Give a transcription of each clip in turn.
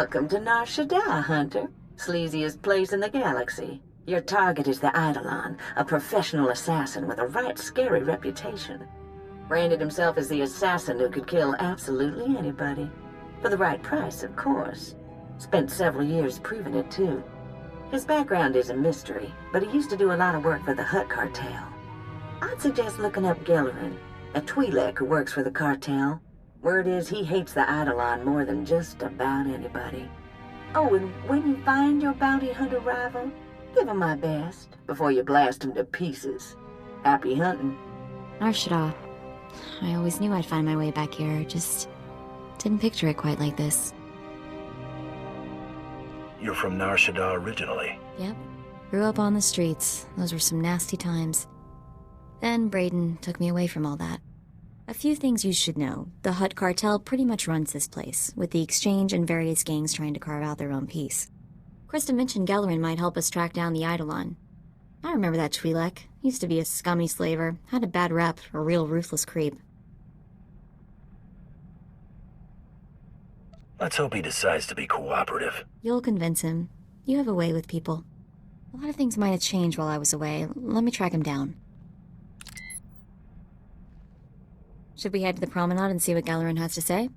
Welcome to Shaddaa, Hunter. Sleaziest place in the galaxy. Your target is the Eidolon, a professional assassin with a right scary reputation. Branded himself as the assassin who could kill absolutely anybody. For the right price, of course. Spent several years proving it, too. His background is a mystery, but he used to do a lot of work for the Hutt cartel. I'd suggest looking up Gellerin, a Twi'lek who works for the cartel. Word is he hates the Eidolon more than just about anybody. Oh, and when you find your bounty hunter rival, give him my best before you blast him to pieces. Happy hunting. Shaddaa. I always knew I'd find my way back here, just didn't picture it quite like this. You're from Shaddaa originally? Yep. Grew up on the streets. Those were some nasty times. Then Brayden took me away from all that. A few things you should know. The Hutt cartel pretty much runs this place, with the Exchange and various gangs trying to carve out their own piece. Krista mentioned Gellerin might help us track down the Eidolon. I remember that Twi'lek. Used to be a scummy slaver, had a bad rep, a real ruthless creep. Let's hope he decides to be cooperative. You'll convince him. You have a way with people. A lot of things might have changed while I was away. Let me track him down. Should we head to the promenade and see what Gellerin has to say?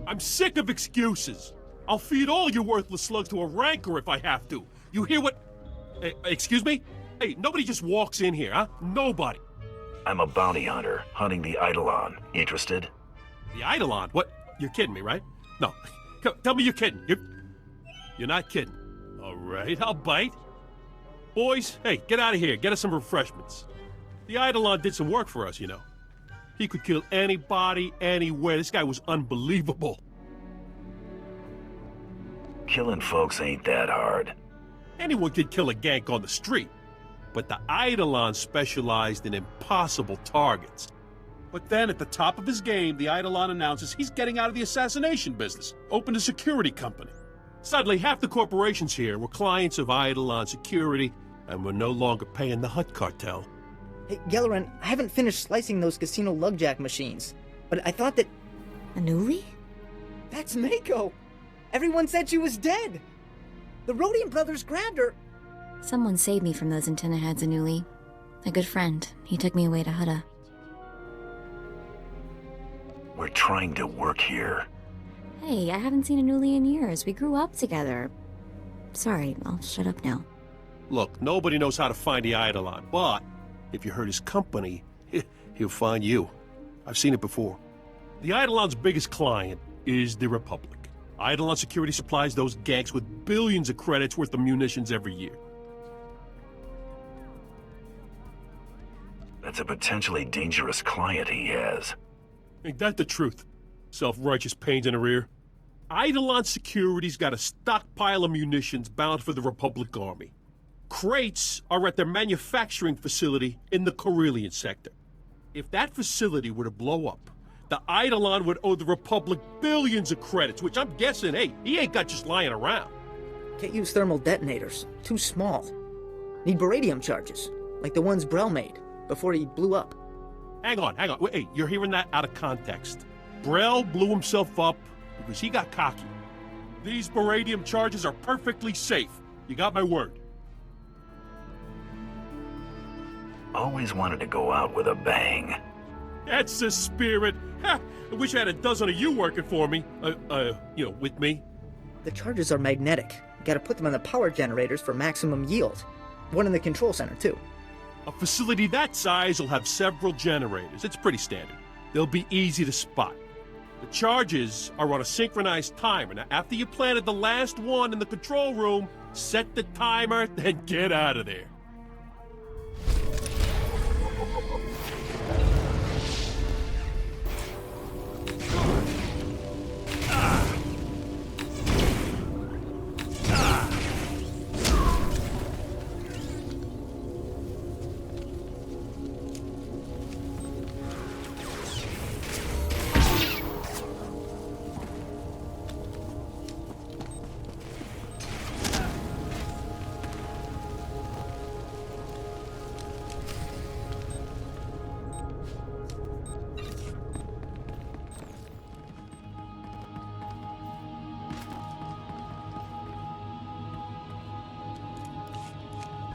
I'm sick of excuses. I'll feed all you worthless slugs to a rancor if I have to. You hear what... excuse me? Hey, nobody just walks in here, huh? Nobody. I'm a bounty hunter, hunting the Eidolon. Interested? The Eidolon? What? You're kidding me, right? No. Tell me you're kidding. You're not kidding. All right, I'll bite. Boys, hey, get out of here. Get us some refreshments. The Eidolon did some work for us, you know. He could kill anybody, anywhere. This guy was unbelievable. Killing folks ain't that hard. Anyone could kill a gank on the street. But the Eidolon specialized in impossible targets. But then at the top of his game, the Eidolon announces he's getting out of the assassination business, opened a security company. Suddenly, half the corporations here were clients of Eidolon Security, and were no longer paying the Hutt cartel. Hey, Gellerin, I haven't finished slicing those casino lugjack machines, but I thought that... Anuli? That's Mako! Everyone said she was dead! The Rhodium brothers grabbed her! Someone saved me from those antenna heads, Anuli. A good friend. He took me away to Hutta. We're trying to work here. Hey, I haven't seen Anuli in years. We grew up together. Sorry, I'll shut up now. Look, nobody knows how to find the Eidolon, but if you hurt his company, he'll find you. I've seen it before. The Eidolon's biggest client is the Republic. Eidolon Security supplies those gangs with billions of credits worth of munitions every year. That's a potentially dangerous client he has. Ain't that the truth? Self-righteous pains in the rear. Eidolon Security's got a stockpile of munitions bound for the Republic Army. Crates are at their manufacturing facility in the Corellian sector. If that facility were to blow up, the Eidolon would owe the Republic billions of credits, which I'm guessing, hey, he ain't got just lying around. Can't use thermal detonators. Too small. Need baradium charges, like the ones Brel made, before he blew up. Hang on. Wait, hey, you're hearing that out of context. Brel blew himself up because he got cocky. These baradium charges are perfectly safe. You got my word. Always wanted to go out with a bang. That's the spirit. Ha! I wish I had a dozen of you working for me. With me. The charges are magnetic. Gotta put them on the power generators for maximum yield. One in the control center, too. A facility that size will have several generators. It's pretty standard. They'll be easy to spot. The charges are on a synchronized timer. Now, after you planted the last one in the control room, set the timer, then get out of there.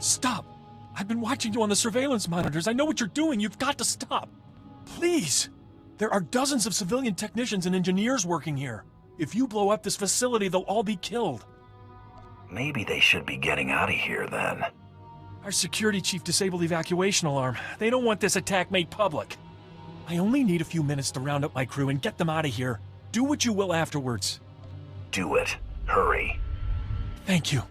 Stop! I've been watching you on the surveillance monitors. I know what you're doing. You've got to stop. Please! There are dozens of civilian technicians and engineers working here. If you blow up this facility, they'll all be killed. Maybe they should be getting out of here then. Our security chief disabled the evacuation alarm. They don't want this attack made public. I only need a few minutes to round up my crew and get them out of here. Do what you will afterwards. Do it. Hurry. Thank you.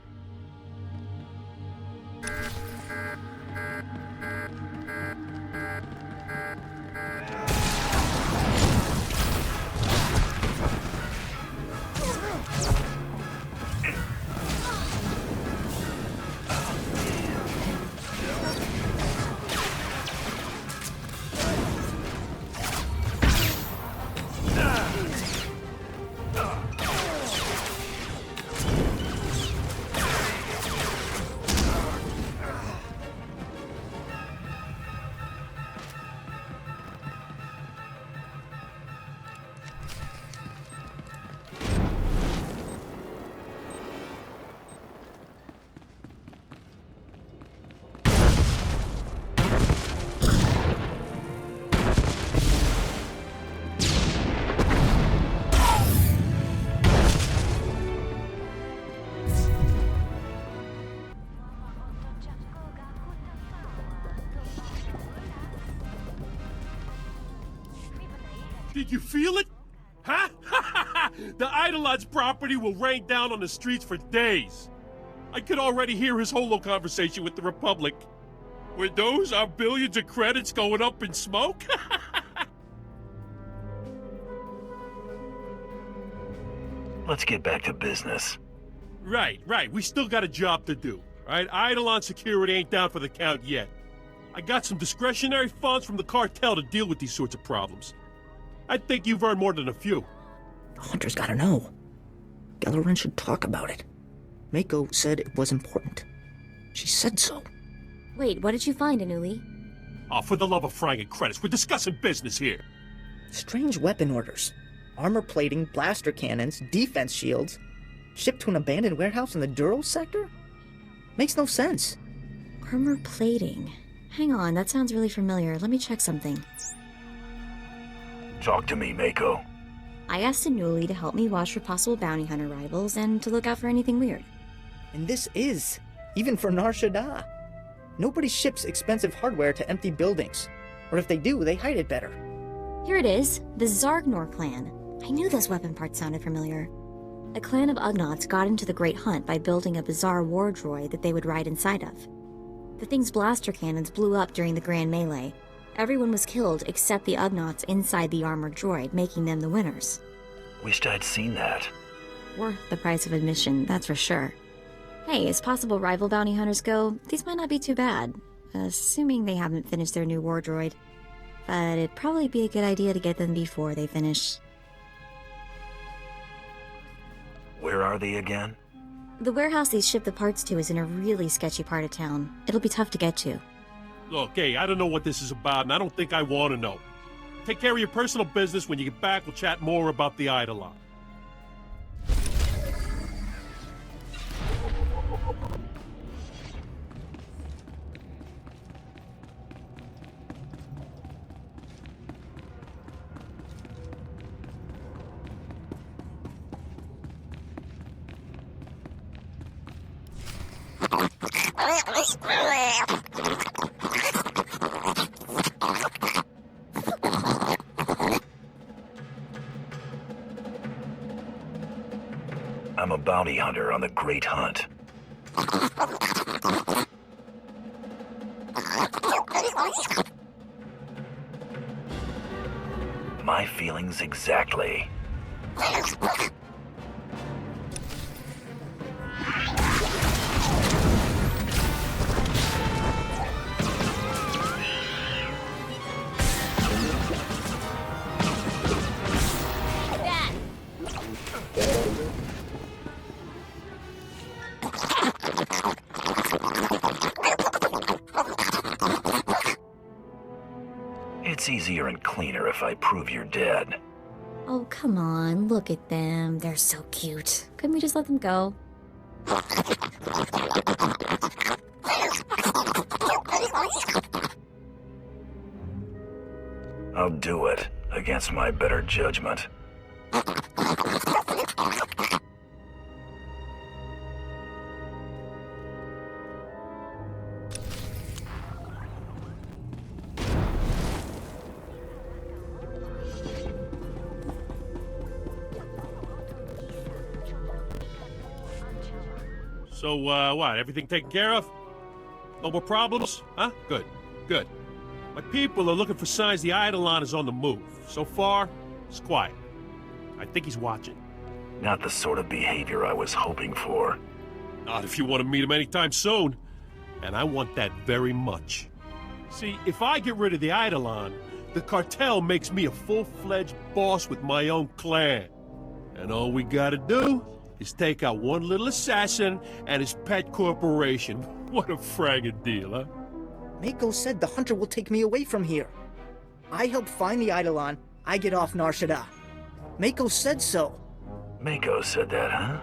Did you feel it? Huh? The Eidolon's property will rain down on the streets for days. I could already hear his holo conversation with the Republic. Were those our billions of credits going up in smoke? Let's get back to business. Right. We still got a job to do. Right? Eidolon security ain't down for the count yet. I got some discretionary funds from the cartel to deal with these sorts of problems. I think you've earned more than a few. Hunter's gotta know. Gellerin should talk about it. Mako said it was important. She said so. Wait, what did you find, Anuli? Oh, for the love of frying and credits, we're discussing business here. Strange weapon orders. Armor plating, blaster cannons, defense shields. Shipped to an abandoned warehouse in the Duro sector? Makes no sense. Armor plating. Hang on, that sounds really familiar. Let me check something. Talk to me, Mako. I asked Anuli to help me watch for possible bounty hunter rivals and to look out for anything weird. And this is, even for Nar Shaddaa. Nobody ships expensive hardware to empty buildings. Or if they do, they hide it better. Here it is, the Zargnor clan. I knew those weapon parts sounded familiar. A clan of Ugnaughts got into the Great Hunt by building a bizarre war droid that they would ride inside of. The thing's blaster cannons blew up during the Grand Melee. Everyone was killed except the Ugnaughts inside the armored droid, making them the winners. Wished I'd seen that. Worth the price of admission, that's for sure. Hey, as possible rival bounty hunters go, these might not be too bad, assuming they haven't finished their new war droid. But it'd probably be a good idea to get them before they finish. Where are they again? The warehouse they ship the parts to is in a really sketchy part of town. It'll be tough to get to. Look, hey, I don't know what this is about, and I don't think I want to know. Take care of your personal business. When you get back, we'll chat more about the Eidolon. I'm a bounty hunter on the Great Hunt. My feelings exactly. It's easier and cleaner if I prove you're dead. Oh, come on, look at them. They're so cute. Couldn't we just let them go? I'll do it, against my better judgment. So, what? Everything taken care of? No more problems? Huh? Good. Good. My people are looking for signs the Eidolon is on the move. So far, it's quiet. I think he's watching. Not the sort of behavior I was hoping for. Not if you want to meet him anytime soon. And I want that very much. See, if I get rid of the Eidolon, the cartel makes me a full-fledged boss with my own clan. And all we gotta do is take out one little assassin and his pet corporation. What a fragging deal, huh? Mako said the hunter will take me away from here. I help find the Eidolon, I get off Nar Shaddaa. Mako said so. Mako said that, huh?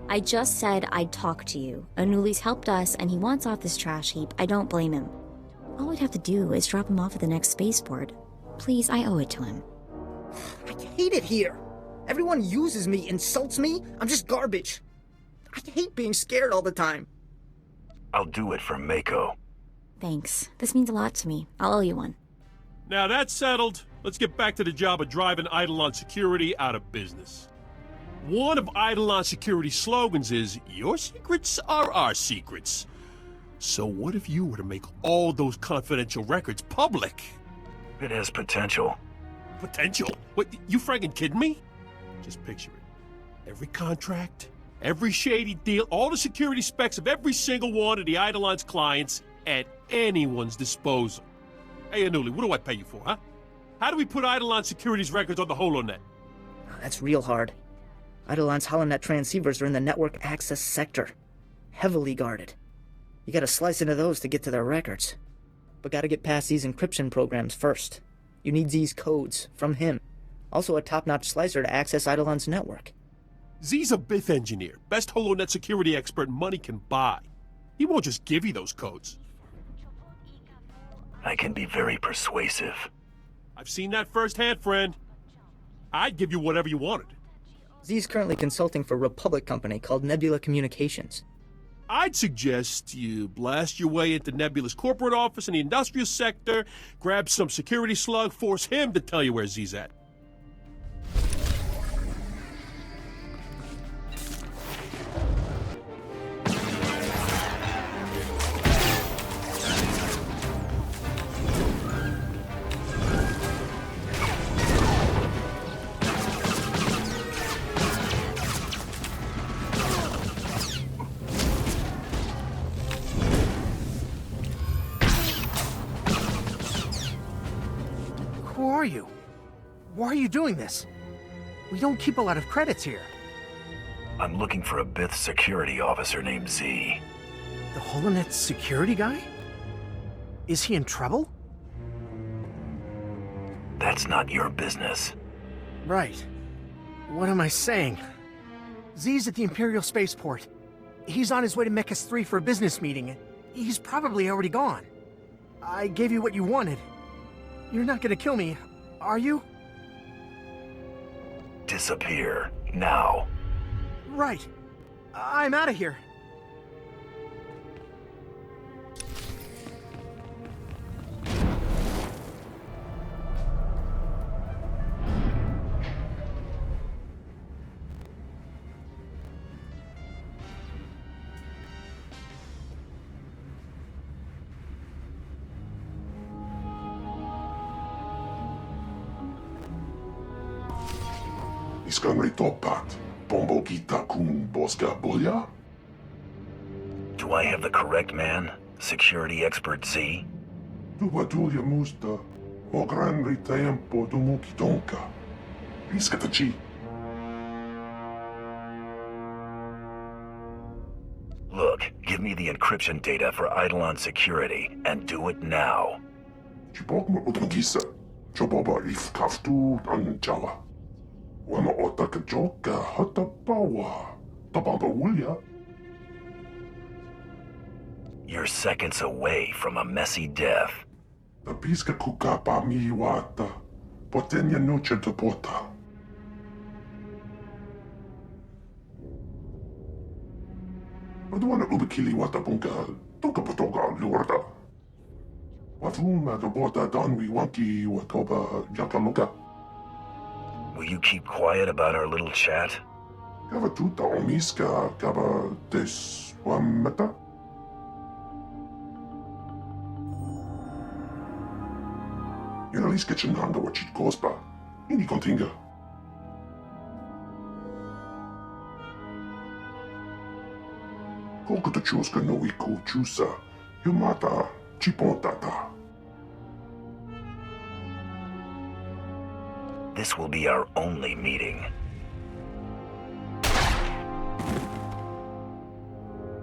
I just said I'd talk to you. Anuli's helped us, and he wants off this trash heap. I don't blame him. All we'd have to do is drop him off at the next spaceport. Please, I owe it to him. I hate it here. Everyone uses me, insults me. I'm just garbage. I hate being scared all the time. I'll do it for Mako. Thanks. This means a lot to me. I'll owe you one. Now that's settled, let's get back to the job of driving Eidolon Security out of business. One of Eidolon Security's slogans is, "Your secrets are our secrets." So what if you were to make all those confidential records public? It has potential. Potential? What, you fragging kidding me? Just picture it. Every contract, every shady deal, all the security specs of every single one of the Eidolon's clients at anyone's disposal. Hey, Anuli, what do I pay you for, huh? How do we put Eidolon Security's records on the HoloNet? That's real hard. Eidolon's HoloNet transceivers are in the network access sector. Heavily guarded. You gotta slice into those to get to their records. But gotta get past these encryption programs first. You need Z's codes, from him. Also a top-notch slicer to access Eidolon's network. Z's a BIF engineer, best HoloNet security expert money can buy. He won't just give you those codes. I can be very persuasive. I've seen that firsthand, friend. I'd give you whatever you wanted. Z's currently consulting for a Republic company called Nebula Communications. I'd suggest you blast your way into Nebula's corporate office in the industrial sector, grab some security slug, force him to tell you where Z's at. Who are you? Why are you doing this? We don't keep a lot of credits here. I'm looking for a BIF security officer named Z. The HoloNet security guy? Is he in trouble? That's not your business. Right. What am I saying? Z's at the Imperial Spaceport. He's on his way to Mechas 3 for a business meeting. He's probably already gone. I gave you what you wanted. You're not gonna kill me, are you? Disappear, now. Right. I'm out of here. Iskanri topat, bombogita kun boska boya? Do I have the correct man? Security expert Z? Tubatulya musta, mogranri tempo dumuki donka. Iskatachi. Look, give me the encryption data for Eidolon Security, and do it now. Chibokma udangisa, choboba ifkaftu anjala. Wama otaka joka hatapawa, tabamba wulya. You're seconds away from a messy death. The piska kukapa miwata, Potenia noche de porta. Aduana ubikili watapunka, toka patoga lorda. Watuma the porta donwi wanki watoba yakaloka. Will you keep quiet about our little chat? Kava tuta omiska, kava des wamata. Inaliska chinanga wachit gospa. Ini kontinga. Kolkata chuska no iku chusa. Yumata chipontata. This will be our only meeting.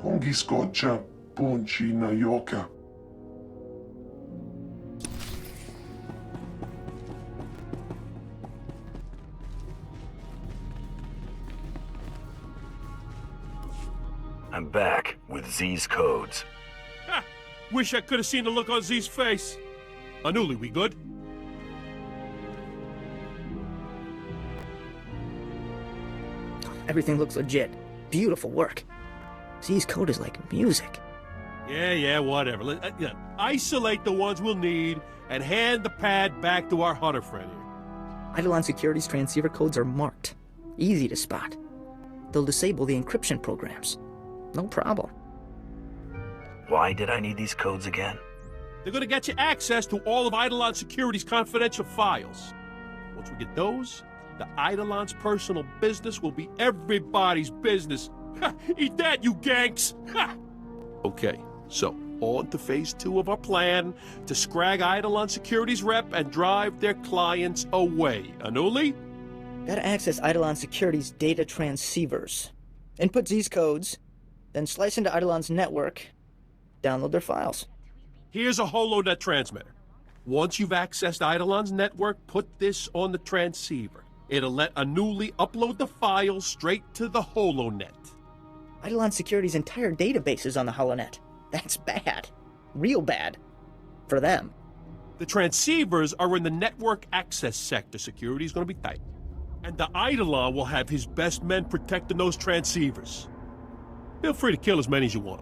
Hongi scoccia ponchi na yoka. I'm back with Z's codes. Ha! Wish I could have seen the look on Z's face. Anuli, we good? Everything looks legit. Beautiful work. Z's code is like music. Yeah, whatever. Isolate the ones we'll need and hand the pad back to our hunter friend here. Eidolon Security's transceiver codes are marked. Easy to spot. They'll disable the encryption programs. No problem. Why did I need these codes again? They're gonna get you access to all of Eidolon Security's confidential files. Once we get those, the Eidolon's personal business will be everybody's business. Ha! Eat that, you ganks! Ha! Okay, so on to phase 2 of our plan to scrag Eidolon Security's rep and drive their clients away. Anuli? Gotta access Eidolon Security's data transceivers. Input Z's codes, then slice into Eidolon's network, download their files. Here's a holonet transmitter. Once you've accessed Eidolon's network, put this on the transceiver. It'll let Anuli upload the files straight to the holonet. Eidolon Security's entire database is on the holonet. That's bad. Real bad. For them. The transceivers are in the network access sector. Security's gonna be tight. And the Eidolon will have his best men protecting those transceivers. Feel free to kill as many as you want.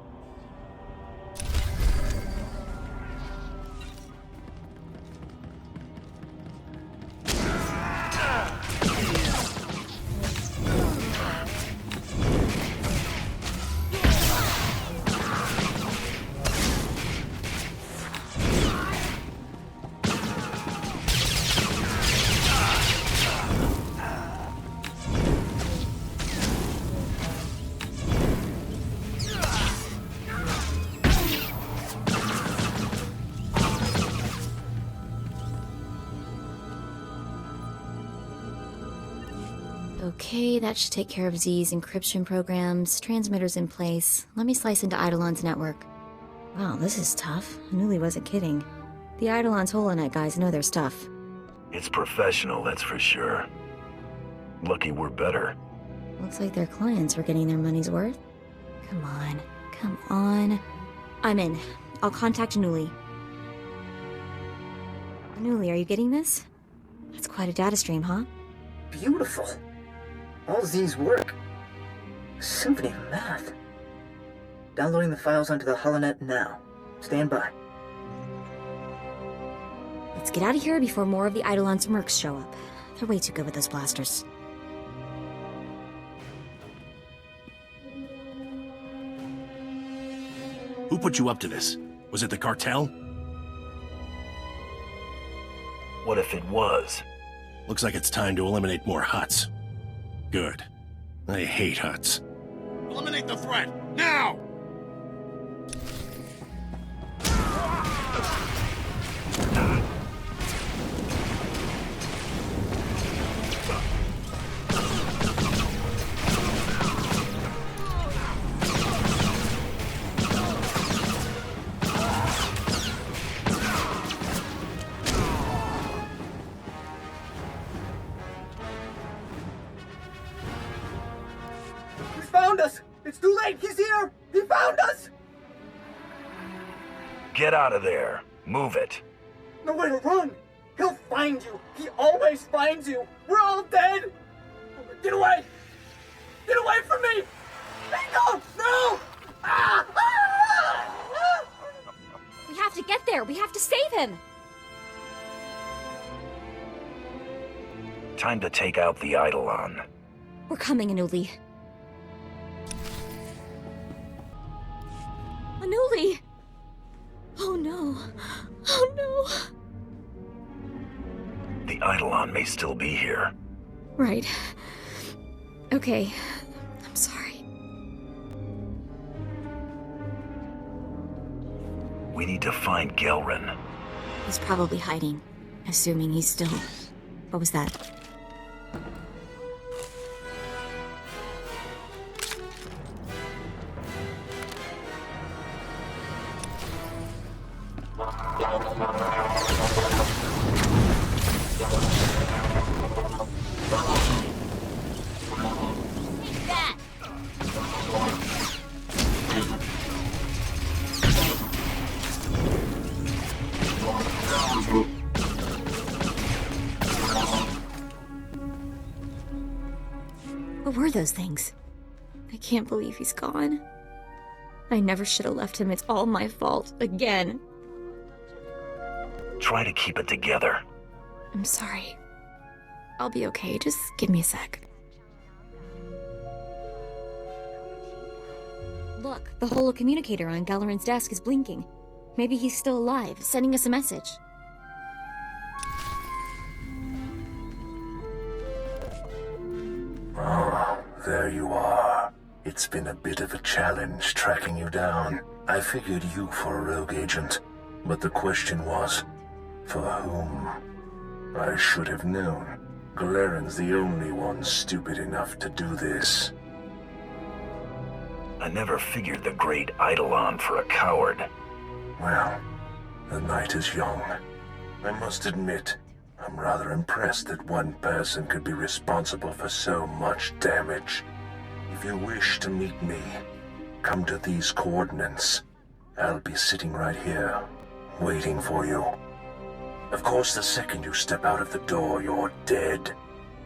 Okay, that should take care of Z's encryption programs, transmitters in place. Let me slice into Eidolon's network. Wow, this is tough. Anuli wasn't kidding. The Eidolon's holonet guys know their stuff. It's professional, that's for sure. Lucky we're better. Looks like their clients were getting their money's worth. Come on. I'm in. I'll contact Anuli. Anuli, are you getting this? That's quite a data stream, huh? Beautiful. All Z's work. Symphony of math. Downloading the files onto the holonet now. Stand by. Let's get out of here before more of the Eidolon's mercs show up. They're way too good with those blasters. Who put you up to this? Was it the cartel? What if it was? Looks like it's time to eliminate more huts. Good. I hate huts. Eliminate the threat, now! Found us! It's too late! He's here! He found us! Get out of there. Move it. Nowhere to run! He'll find you. He always finds you. We're all dead. Get away. Get away from me. No! No! Ah! Ah! Ah! We have to get there. We have to save him. Time to take out the Eidolon. We're coming, Anuli. Anuli! Oh no. Oh no. The Eidolon may still be here. Right. Okay. I'm sorry. We need to find Gelrin. He's probably hiding, assuming he's still... What was that? What were those things? I can't believe he's gone. I never should have left him. It's all my fault. Again. Try to keep it together. I'm sorry. I'll be okay. Just give me a sec. Look, the holo communicator on Galarin's desk is blinking. Maybe he's still alive, sending us a message. Oh, there you are. It's been a bit of a challenge tracking you down. I figured you for a rogue agent, but the question was, for whom? I should have known. Galeron's the only one stupid enough to do this. I never figured the great Eidolon for a coward. Well, the night is young. I must admit, I'm rather impressed that one person could be responsible for so much damage. If you wish to meet me, come to these coordinates. I'll be sitting right here, waiting for you. Of course, the second you step out of the door, you're dead.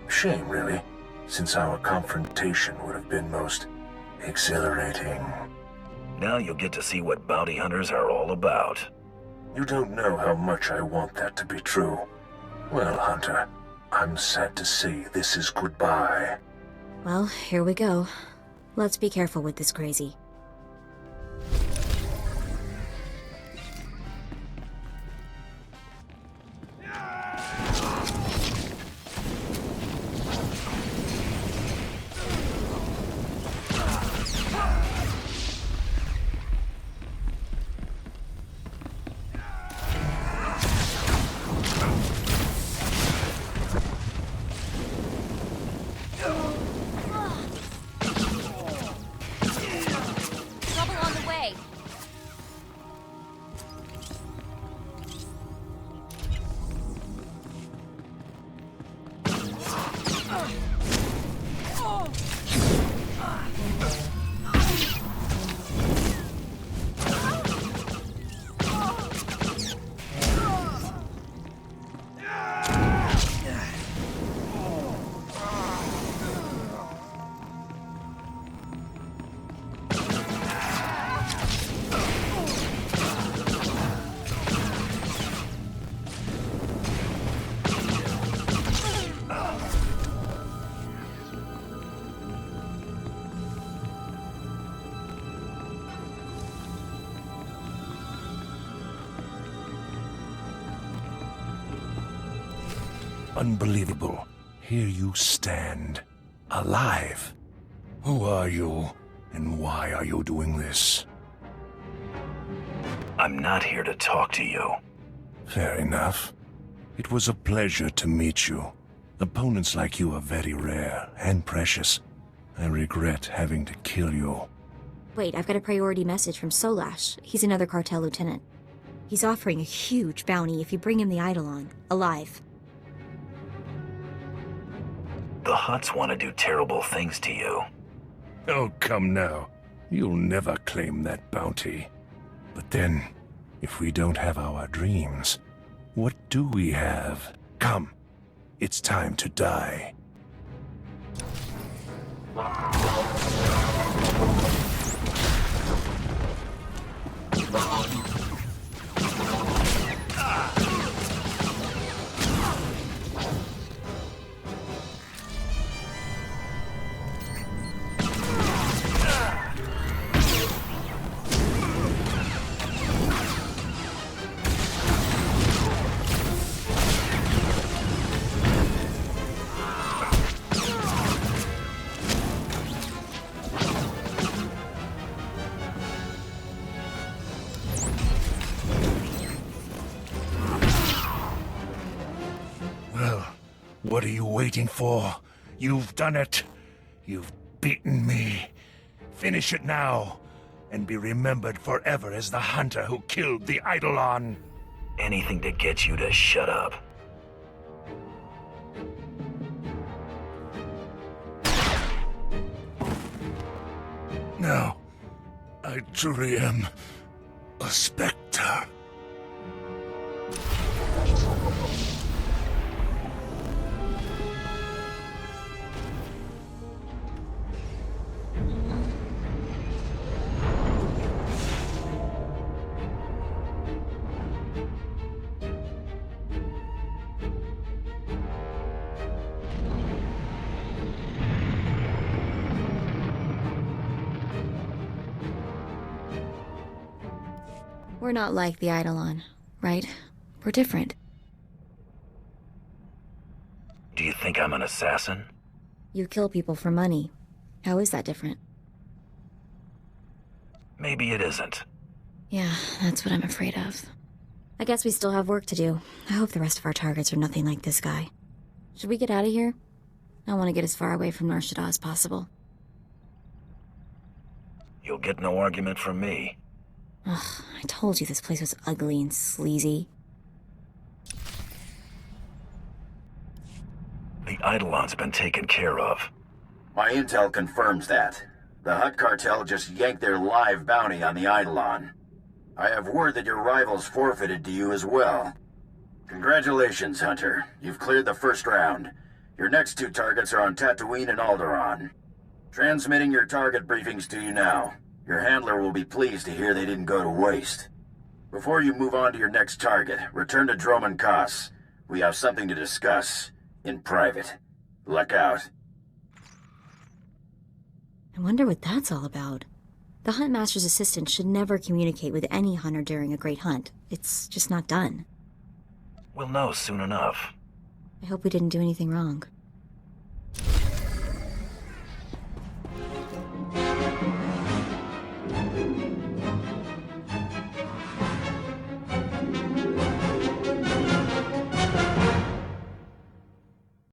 Shame, really, since our confrontation would have been most exhilarating. Now you'll get to see what bounty hunters are all about. You don't know how much I want that to be true. Well, Hunter, I'm sad to say this is goodbye. Well, here we go. Let's be careful with this crazy. Unbelievable. Here you stand, alive. Who are you, and why are you doing this? I'm not here to talk to you. Fair enough. It was a pleasure to meet you. Opponents like you are very rare and precious. I regret having to kill you. Wait, I've got a priority message from Solash. He's another cartel lieutenant. He's offering a huge bounty if you bring him the Eidolon, alive. The Hutts want to do terrible things to you. Oh, come now. You'll never claim that bounty. But then, if we don't have our dreams, What do we have? Come. It's time to die. What are you waiting for? You've done it. You've beaten me. Finish it now, and be remembered forever as the hunter who killed the Eidolon. Anything to get you to shut up. Now, I truly am a specter. We're not like the Eidolon, right? We're different. Do you think I'm an assassin? You kill people for money. How is that different? Maybe it isn't. Yeah, that's what I'm afraid of. I guess we still have work to do. I hope the rest of our targets are nothing like this guy. Should we get out of here? I want to get as far away from Shaddaa as possible. You'll get no argument from me. Ugh, I told you this place was ugly and sleazy. The Eidolon's been taken care of. My intel confirms that. The Hutt cartel just yanked their live bounty on the Eidolon. I have word that your rivals forfeited to you as well. Congratulations, Hunter. You've cleared the first round. Your next two targets are on Tatooine and Alderaan. Transmitting your target briefings to you now. Your handler will be pleased to hear they didn't go to waste. Before you move on to your next target, return to Droman Kaas. We have something to discuss. In private. Luck out. I wonder what that's all about. The Huntmaster's assistant should never communicate with any hunter during a great hunt. It's just not done. We'll know soon enough. I hope we didn't do anything wrong.